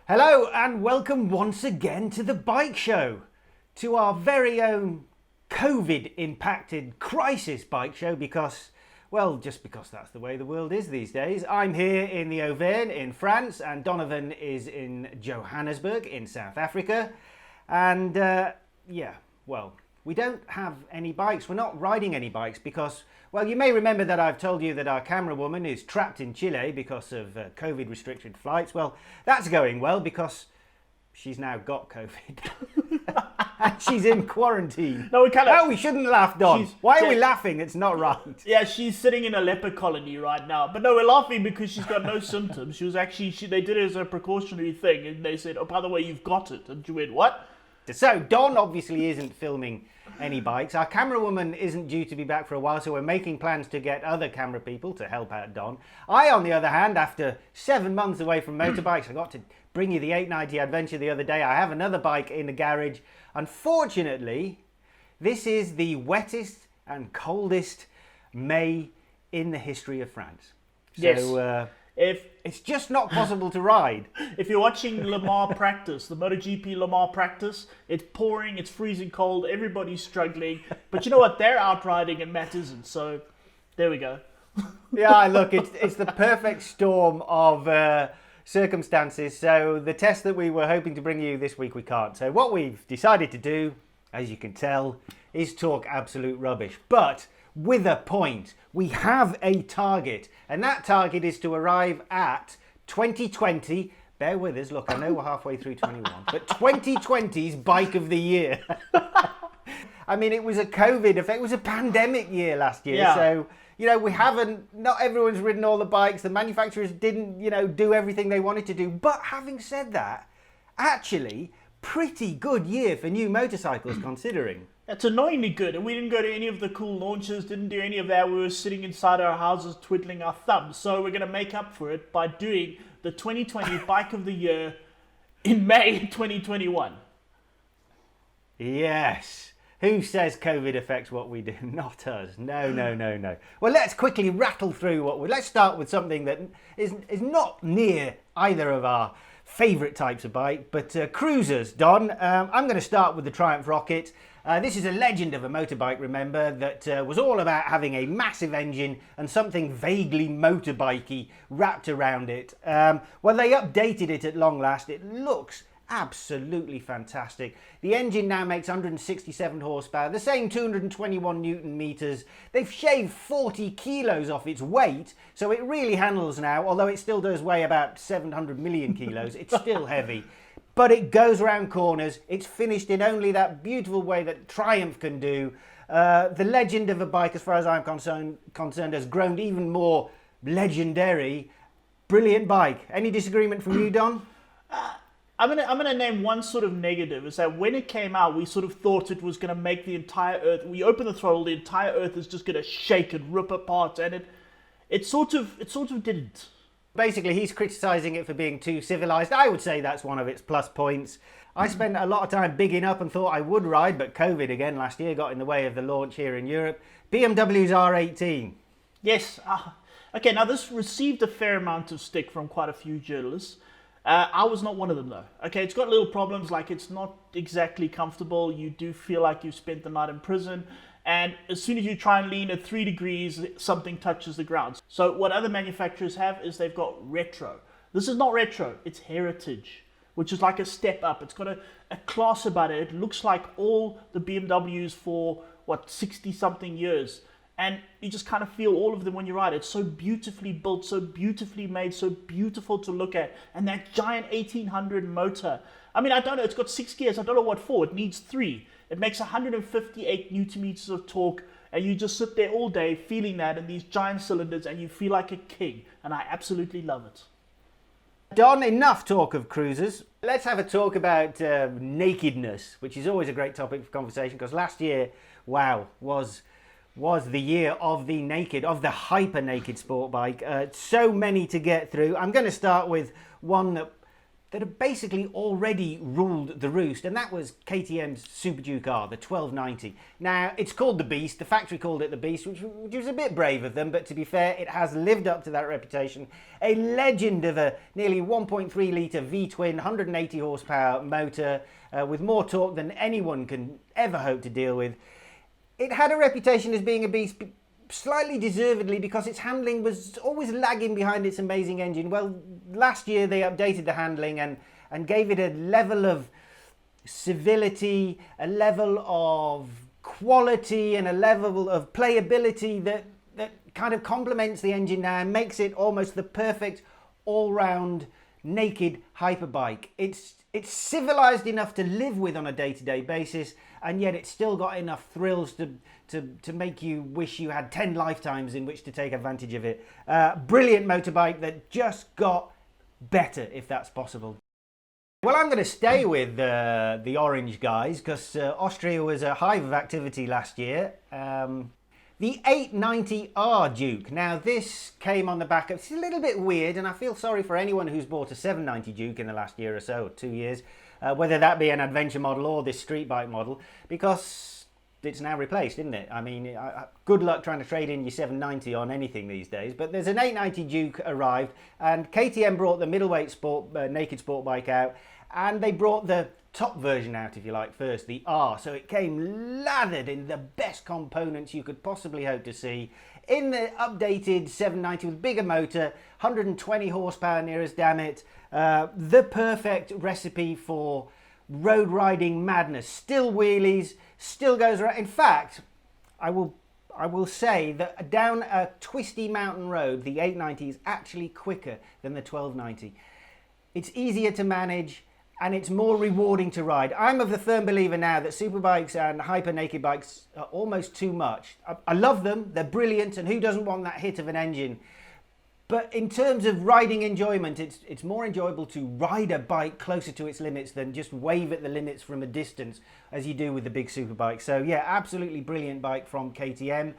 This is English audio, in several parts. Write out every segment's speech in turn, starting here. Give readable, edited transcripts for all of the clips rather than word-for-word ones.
Hello and welcome once again to the Bike Show, to our very own COVID-impacted crisis bike show because, well, just because that's the way the world is these days. I'm here in the Auvergne in France and Donovan is in Johannesburg in South Africa. And we don't have any bikes. We're not riding any bikes because, well, you may remember that I've told you that our camera woman is trapped in Chile because of COVID restricted flights. Well, that's going well because she's now got COVID. And she's in quarantine. No, we shouldn't laugh, Don. Why are we laughing? It's not right. Yeah, she's sitting in a leper colony right now. But no, we're laughing because she's got no symptoms. She was actually, they did it as a precautionary thing. And they said, oh, by the way, you've got it. And she went, what? So Don obviously isn't filming any bikes. Our camera woman isn't due to be back for a while, so we're making plans to get other camera people to help out Don. I, on the other hand, after 7 months away from motorbikes, I got to bring you the 890 Adventure the other day. I have another bike in the garage. Unfortunately, this is the wettest and coldest May in the history of France. So, yes. It's just not possible to ride. If you're watching Le Mans practice, the MotoGP Le Mans practice, it's pouring, it's freezing cold, everybody's struggling. But you know what? They're out riding and Matt isn't. So there we go. Yeah, look, it's the perfect storm of circumstances. So the test that we were hoping to bring you this week, we can't. So what we've decided to do, as you can tell, is talk absolute rubbish. But with a point. We have a target, and that target is to arrive at 2020. Bear with us. Look, I know we're halfway through 21, but 2020's Bike of the Year. I mean, it was a COVID effect. It was a pandemic year last year. Yeah. So, not everyone's ridden all the bikes. The manufacturers didn't, do everything they wanted to do. But having said that, actually, pretty good year for new motorcycles considering. It's annoyingly good, and we didn't go to any of the cool launches, didn't do any of that. We were sitting inside our houses twiddling our thumbs. So we're going to make up for it by doing the 2020 Bike of the Year in May 2021. Yes. Who says COVID affects what we do? Not us. No. Well, let's quickly rattle through let's start with something that is not near either of our favourite types of bike, but cruisers, Don. I'm going to start with the Triumph Rocket. This is a legend of a motorbike, remember, that was all about having a massive engine and something vaguely motorbikey wrapped around it. Well, they updated it at long last. It looks absolutely fantastic. The engine now makes 167 horsepower, the same 221 newton meters. They've shaved 40 kilos off its weight, so it really handles now, although it still does weigh about 700 million kilos. It's still heavy. But it goes around corners. It's finished in only that beautiful way that Triumph can do. The legend of a bike, as far as I'm concerned, has grown even more legendary. Brilliant bike. Any disagreement from you, Don? I'm gonna name one sort of negative, is that when it came out, we sort of thought it was gonna make the entire Earth. We open the throttle, the entire Earth is just gonna shake and rip apart, and it sort of didn't. Basically, he's criticising it for being too civilised. I would say that's one of its plus points. I spent a lot of time bigging up and thought I would ride, but COVID again last year got in the way of the launch here in Europe. BMW's R18. Yes. Okay, now this received a fair amount of stick from quite a few journalists. I was not one of them though. Okay, it's got little problems, like it's not exactly comfortable. You do feel like you've spent the night in prison. And as soon as you try and lean at 3 degrees, something touches the ground. So what other manufacturers have is they've got retro. This is not retro, it's heritage, which is like a step up. It's got a class about it. It looks like all the BMWs for, 60-something years. And you just kind of feel all of them when you ride. It's so beautifully built, so beautifully made, so beautiful to look at. And that giant 1800 motor. I mean, I don't know, it's got 6 gears. I don't know what for. It needs 3. It makes 158 newton meters of torque, and you just sit there all day feeling that in these giant cylinders, and you feel like a king. And I absolutely love it. Don, enough talk of cruisers. Let's have a talk about nakedness, which is always a great topic for conversation, because last year, wow, was the year of the naked, of the hyper naked sport bike. So many to get through. I'm going to start with one that that had basically already ruled the roost, and that was KTM's Super Duke R, the 1290. Now, it's called the Beast. The factory called it the Beast, which was a bit brave of them, but to be fair, it has lived up to that reputation. A legend of a nearly 1.3 litre V-twin, 180 horsepower motor with more torque than anyone can ever hope to deal with. It had a reputation as being a beast, slightly deservedly, because its handling was always lagging behind its amazing engine. Well, last year they updated the handling and gave it a level of civility, a level of quality, and a level of playability that kind of complements the engine now and makes it almost the perfect all-round naked hyperbike. It's civilized enough to live with on a day-to-day basis, and yet it's still got enough thrills to make you wish you had 10 lifetimes in which to take advantage of it. Brilliant motorbike that just got better, if that's possible. Well, I'm going to stay with the orange guys, because Austria was a hive of activity last year. The 890R Duke. Now, this came on the back of... It's a little bit weird, and I feel sorry for anyone who's bought a 790 Duke in the last year or so, or 2 years, whether that be an adventure model or this street bike model, because it's now replaced, isn't it? I mean, good luck trying to trade in your 790 on anything these days, but there's an 890 Duke arrived, and KTM brought the middleweight sport naked sport bike out, and they brought the top version out, if you like, first, the R. So it came lathered in the best components you could possibly hope to see, in the updated 790 with bigger motor, 120 horsepower near as damn it, the perfect recipe for road riding madness. Still wheelies, still goes around. In fact, I will say that down a twisty mountain road, the 890 is actually quicker than the 1290. It's easier to manage, and it's more rewarding to ride. I'm of the firm believer now that superbikes and hyper naked bikes are almost too much. I love them, they're brilliant, and who doesn't want that hit of an engine? But in terms of riding enjoyment, it's more enjoyable to ride a bike closer to its limits than just wave at the limits from a distance, as you do with the big superbike. So yeah, absolutely brilliant bike from KTM.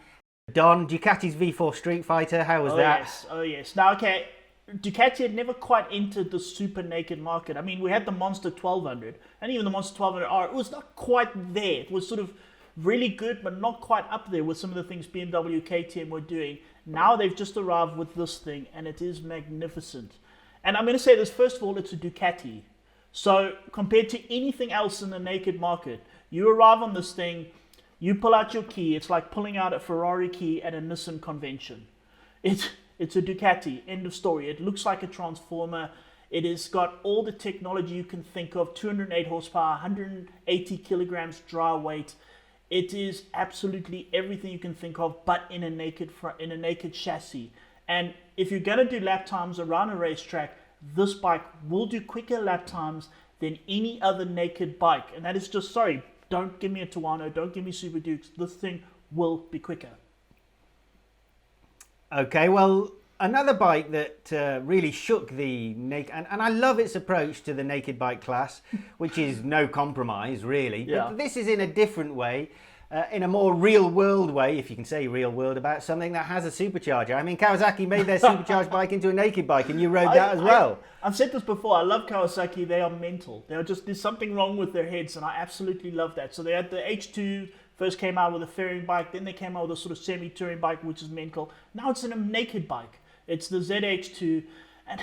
Don, Ducati's V4 Street Fighter, how was that? Yes. Oh yes. Now, okay, Ducati had never quite entered the super naked market. I mean, we had the Monster 1200, and even the Monster 1200R, it was not quite there. It was sort of really good, but not quite up there with some of the things BMW, KTM were doing. Now they've just arrived with this thing, and it is magnificent. And I'm going to say this, first of all, it's a Ducati. So compared to anything else in the naked market, you arrive on this thing, you pull out your key, it's like pulling out a Ferrari key at a Nissan convention. It's a Ducati, end of story. It looks like a transformer. It has got all the technology you can think of, 208 horsepower, 180 kilograms dry weight. It is absolutely everything you can think of, but in a naked chassis. And if you're going to do lap times around a racetrack, this bike will do quicker lap times than any other naked bike. And that is just, sorry, don't give me a Tuono, don't give me Super Dukes. This thing will be quicker. Okay, well, another bike that really shook the naked, and I love its approach to the naked bike class, which is no compromise, really. Yeah. But this is in a different way, in a more real world way, if you can say real world, about something that has a supercharger. I mean, Kawasaki made their supercharged bike into a naked bike, and you rode that as well. I've said this before, I love Kawasaki, they are mental. They are just, there's something wrong with their heads, and I absolutely love that. So they had the H2, first came out with a fairing bike, then they came out with a sort of semi-touring bike, which is mental. Now it's in a naked bike. It's the ZH2. And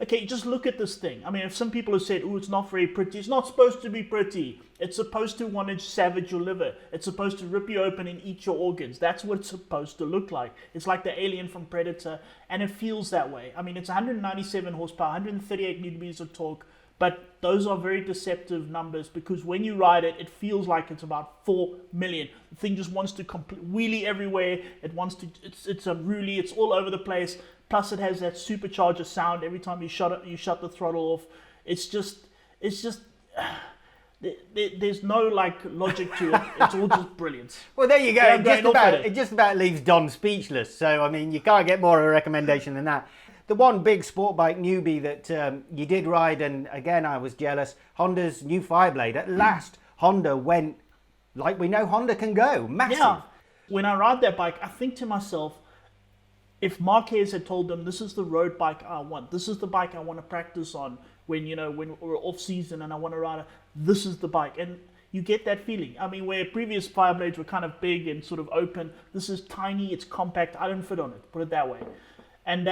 okay, just look at this thing. I mean, if some people have said, oh, it's not very pretty. It's not supposed to be pretty. It's supposed to want to savage your liver. It's supposed to rip you open and eat your organs. That's what it's supposed to look like. It's like the alien from Predator, and it feels that way. I mean, it's 197 horsepower, 138 newton meters of torque, but those are very deceptive numbers, because when you ride it, it feels like it's about 4 million. The thing just wants to wheelie everywhere. It wants to, it's unruly, it's all over the place. Plus it has that supercharger sound every time you shut the throttle off. It's just, there's no like logic to it. It's all just brilliant. Well, there you go. Yeah, It just about leaves Don speechless. So, I mean, you can't get more of a recommendation than that. The one big sport bike newbie that you did ride, and again I was jealous, Honda's new Fireblade. At last, Honda went like we know Honda can go, massive. Yeah. When I ride that bike, I think to myself, if Marquez had told them, this is the road bike I want, this is the bike I want to practice on, when when we're off season and I want to ride this is the bike. And you get that feeling. I mean, where previous Fireblades were kind of big and sort of open, this is tiny, it's compact. I don't fit on it, put it that way. And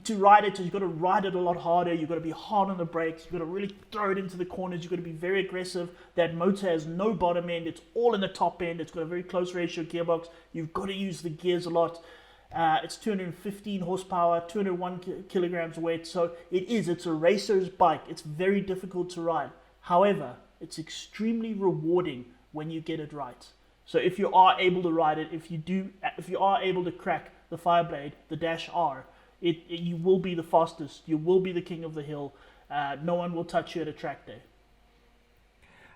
to ride it, you've got to ride it a lot harder. You've got to be hard on the brakes. You've got to really throw it into the corners. You've got to be very aggressive. That motor has no bottom end. It's all in the top end. It's got a very close ratio gearbox. You've got to use the gears a lot. It's 215 horsepower, 201 kilograms weight. So it's a racer's bike. It's very difficult to ride. However, it's extremely rewarding when you get it right. So if you are able to ride it, if you are able to crack the Fireblade, the Dash R, you will be the fastest. You will be the king of the hill. No one will touch you at a track day.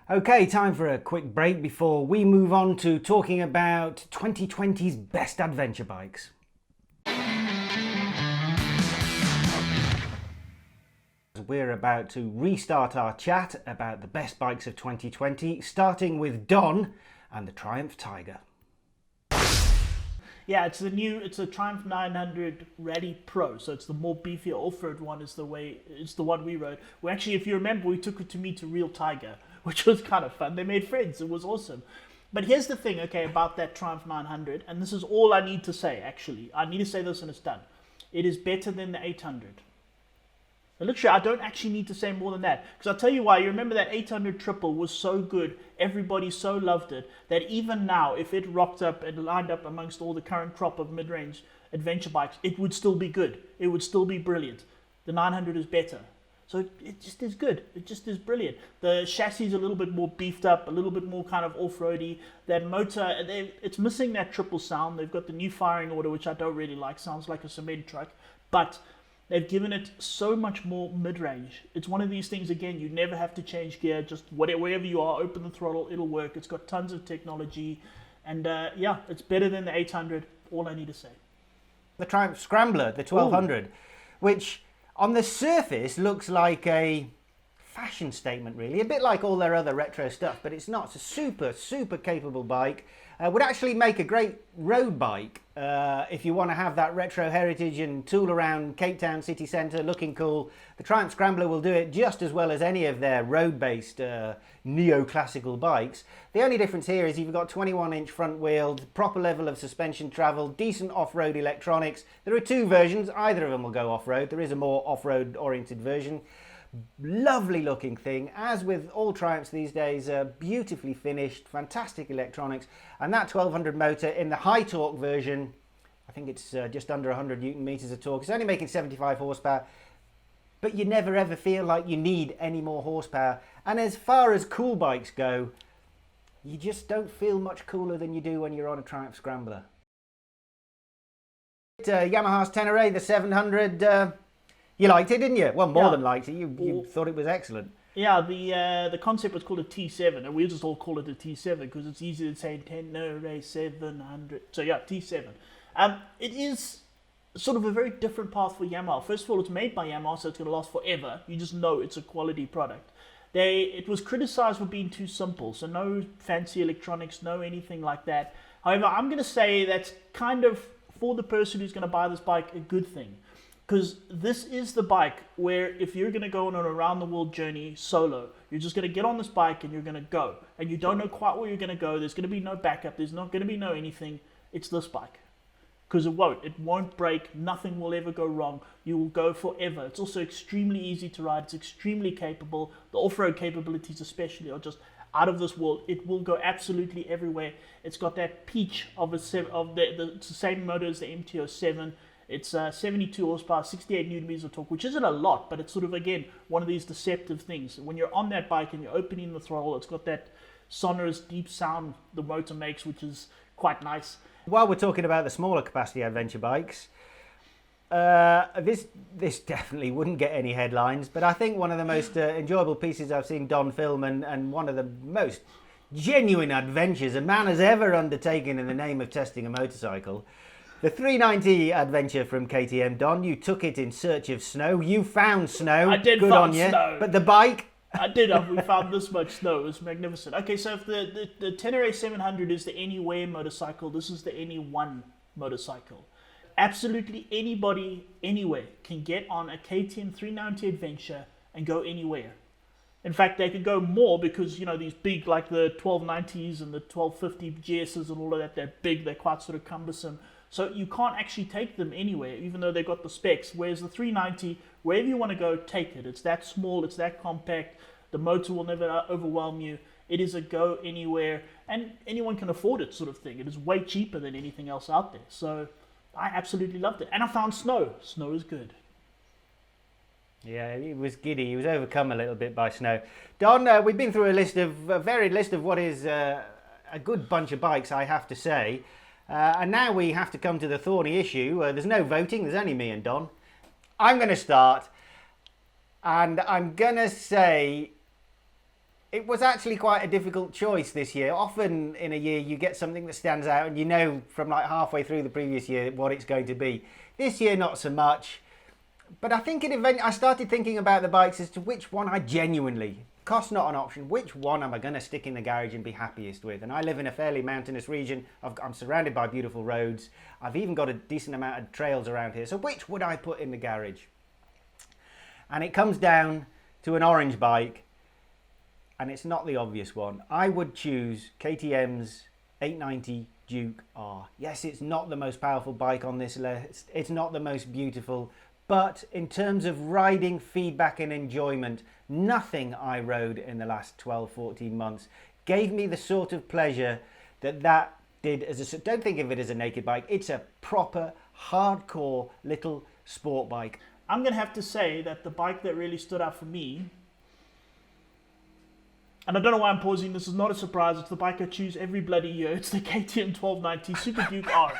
Okay, time for a quick break before we move on to talking about 2020's best adventure bikes. We're about to restart our chat about the best bikes of 2020, starting with Don and the Triumph Tiger. Yeah, it's a Triumph 900 Rally Pro, so it's the more beefier off-road one. It's the one we rode. Well, actually, if you remember, we took it to meet a real tiger, which was kind of fun. They made friends. It was awesome. But here's the thing, okay, about that Triumph 900, and this is all I need to say. Actually, I need to say this, and it's done. It is better than the 800. And literally, I don't actually need to say more than that. Because I'll tell you why. You remember that 800 Triple was so good. Everybody so loved it. That even now, if it rocked up and lined up amongst all the current crop of mid-range adventure bikes, it would still be good. It would still be brilliant. The 900 is better. So it just is good. It just is brilliant. The chassis is a little bit more beefed up, a little bit more kind of off-roady. That motor, it's missing that triple sound. They've got the new firing order, which I don't really like. Sounds like a cement truck. But they've given it so much more mid-range. It's one of these things, again, you never have to change gear. Just wherever you are, open the throttle, it'll work. It's got tons of technology. And yeah, it's better than the 800. All I need to say. The Triumph Scrambler, the 1200, which on the surface looks like a fashion statement, really. A bit like all their other retro stuff, but it's not. It's a super, super capable bike. Would actually make a great road bike if you want to have that retro heritage and tool around Cape Town city centre looking cool. The Triumph Scrambler will do it just as well as any of their road-based neoclassical bikes. The only difference here is you've got 21-inch front wheel, proper level of suspension travel, decent off-road electronics. There are two versions. Either of them will go off-road. There is a more off-road oriented version. Lovely looking thing, as with all Triumphs these days, beautifully finished, fantastic electronics, and that 1200 motor in the high torque version, I think it's just under 100 Newton meters of torque. It's only making 75 horsepower, but you never ever feel like you need any more horsepower. And as far as cool bikes go, you just don't feel much cooler than you do when you're on a Triumph Scrambler. Yamaha's Tenere, the 700. You liked it, didn't you? Well, more than liked it. You thought it was excellent. Yeah, the concept was called a T7, and we just all call it a T7 because it's easy to say Tenere 700. So yeah, T7. It is sort of a very different path for Yamaha. First of all, it's made by Yamaha, so it's going to last forever. You just know it's a quality product. It was criticized for being too simple, so no fancy electronics, no anything like that. However, I'm going to say that's kind of, for the person who's going to buy this bike, a good thing. Because this is the bike where if you're going to go on an around-the-world journey solo, you're just going to get on this bike and you're going to go. And you don't know quite where you're going to go. There's going to be no backup. There's not going to be no anything. It's this bike. Because it won't. It won't break. Nothing will ever go wrong. You will go forever. It's also extremely easy to ride. It's extremely capable. The off-road capabilities especially are just out of this world. It will go absolutely everywhere. It's got that peach of the same motor as the MT-07. It's 72 horsepower, 68 newton meters of torque, which isn't a lot, but it's sort of, again, one of these deceptive things. When you're on that bike and you're opening the throttle, it's got that sonorous, deep sound the motor makes, which is quite nice. While we're talking about the smaller capacity adventure bikes, this definitely wouldn't get any headlines, but I think one of the most enjoyable pieces I've seen Don film and one of the most genuine adventures a man has ever undertaken in the name of testing a motorcycle. The 390 adventure from KTM, Don, you took it in search of snow. You found snow. I did Good find on you. snow. But the bike? I did. We found this much snow. It was magnificent. Okay, so if the Tenere 700 is the Anywhere motorcycle, this is the Any1 motorcycle. Absolutely anybody, anywhere, can get on a KTM 390 adventure and go anywhere. In fact, they could go more because, you know, these big, like the 1290s and the 1250 GSs and all of that, they're big, they're quite sort of cumbersome. So you can't actually take them anywhere, even though they've got the specs. Whereas the 390, wherever you want to go, take it. It's that small, it's that compact. The motor will never overwhelm you. It is a go anywhere, and anyone can afford it sort of thing. It is way cheaper than anything else out there. So I absolutely loved it. And I found snow. Snow is good. Yeah, he was giddy. He was overcome a little bit by snow. Don, we've been through a varied list of what is a good bunch of bikes, I have to say. And now we have to come to the thorny issue. There's no voting. There's only me and Don. I'm going to start. And I'm going to say it was actually quite a difficult choice this year. Often in a year you get something that stands out and you know from like halfway through the previous year what it's going to be. This year, not so much. But I think I started thinking about the bikes as to which one I genuinely, cost not an option, which one am I going to stick in the garage and be happiest with? And I live in a fairly mountainous region. I'm surrounded by beautiful roads. I've even got a decent amount of trails around here. So which would I put in the garage? And it comes down to an orange bike, and it's not the obvious one. I would choose KTM's 890 Duke R. Yes, it's not the most powerful bike on this list. It's not the most beautiful. But in terms of riding, feedback and enjoyment, nothing I rode in the last 12, 14 months gave me the sort of pleasure that did as a... Don't think of it as a naked bike. It's a proper, hardcore little sport bike. I'm going to have to say that the bike that really stood out for me, and I don't know why I'm pausing, this is not a surprise, it's the bike I choose every bloody year. It's the KTM 1290 Super Duke R.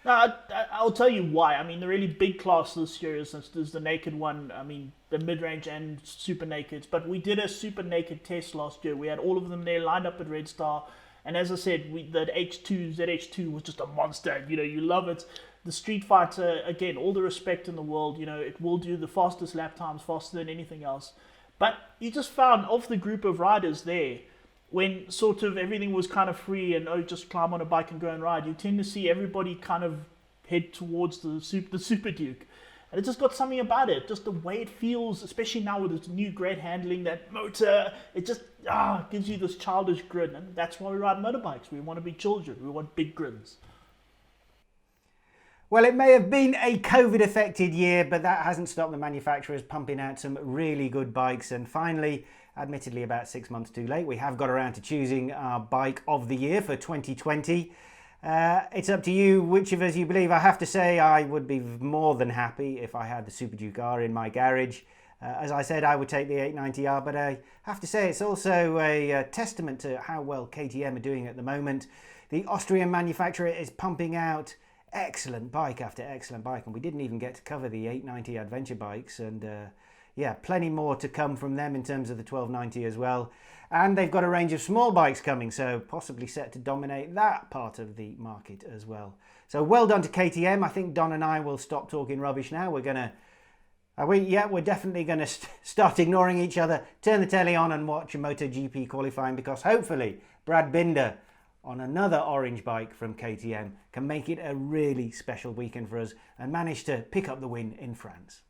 Now, I'll tell you why. I mean, the really big class this year is the naked one. I mean, the mid-range and super nakeds. But we did a super naked test last year. We had all of them there lined up at Red Star. And as I said, the ZH2 was just a monster. You know, you love it. The Street Fighter, again, all the respect in the world. You know, it will do the fastest lap times, faster than anything else. But you just found, of the group of riders there, when sort of everything was kind of free and just climb on a bike and go and ride, you tend to see everybody kind of head towards the Super Duke. And it just got something about it, just the way it feels, especially now with its new great handling, that motor, it just gives you this childish grin. And that's why we ride motorbikes. We want to be children. We want big grins. Well, it may have been a COVID-affected year, but that hasn't stopped the manufacturers pumping out some really good bikes. And finally, admittedly about 6 months too late, we have got around to choosing our bike of the year for 2020. It's up to you which of us you believe. I have to say I would be more than happy if I had the Super Duke R in my garage. As I said, I would take the 890R, but I have to say it's also a testament to how well KTM are doing at the moment. The Austrian manufacturer is pumping out excellent bike after excellent bike, and we didn't even get to cover the 890 adventure bikes, and yeah, plenty more to come from them in terms of the 1290 as well. And they've got a range of small bikes coming, so possibly set to dominate that part of the market as well. So well done to KTM. I think Don and I will stop talking rubbish now. We're definitely going to start ignoring each other, turn the telly on and watch a MotoGP qualifying, because hopefully Brad Binder on another orange bike from KTM can make it a really special weekend for us and manage to pick up the win in France.